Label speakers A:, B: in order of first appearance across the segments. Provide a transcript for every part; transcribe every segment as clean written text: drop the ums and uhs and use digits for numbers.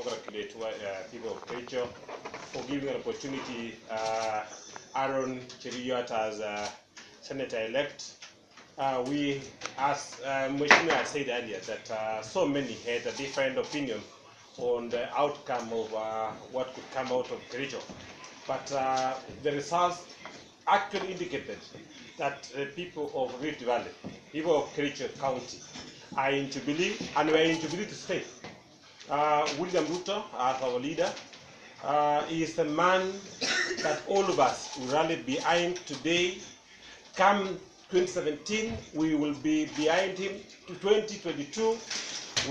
A: congratulate people of Kericho for giving an opportunity Aaron Cheruiyot as Senator-elect. We, as Mheshimiwa had said earlier, that so many had a different opinion on the outcome of what could come out of Kericho. But the results actually indicated that the people of Rift Valley, people of Kericho County, are in Jubilee, and we are in Jubilee to stay. William Ruto, as our leader, is the man that all of us will rally behind today. Come 2017, we will be behind him. To 2022,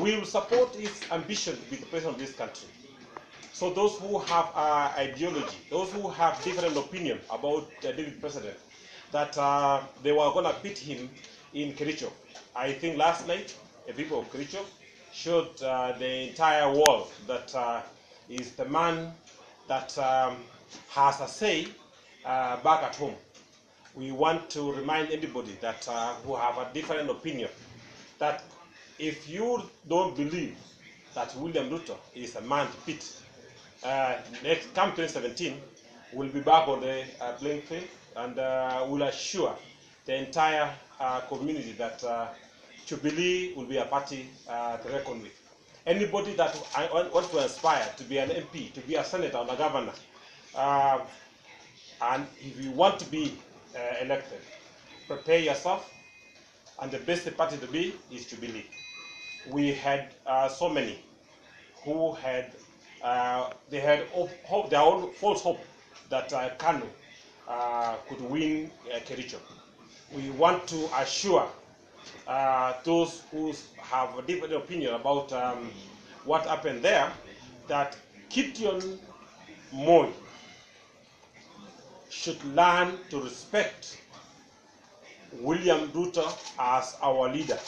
A: we will support his ambition to be the president of this country. So those who have ideology, those who have different opinion about the deputy president, that they were going to beat him in Kericho. I think last night, the people of Kericho showed the entire world that is the man that has a say back at home. We want to remind anybody that who have a different opinion that if you don't believe that William Ruto is a man to beat, next come 2017, we'll be back on the playing field, and we'll assure the entire community that Jubilee will be a party to reckon with. Anybody that wants to aspire to be an MP, to be a senator or a governor, and if you want to be elected, prepare yourself, and the best party to be is Jubilee. We had so many who had they had hope, their own false hope that Kanu could win Kericho. We want to assure those who have a different opinion about what happened there that Gideon Moi should learn to respect William Ruto as our leader.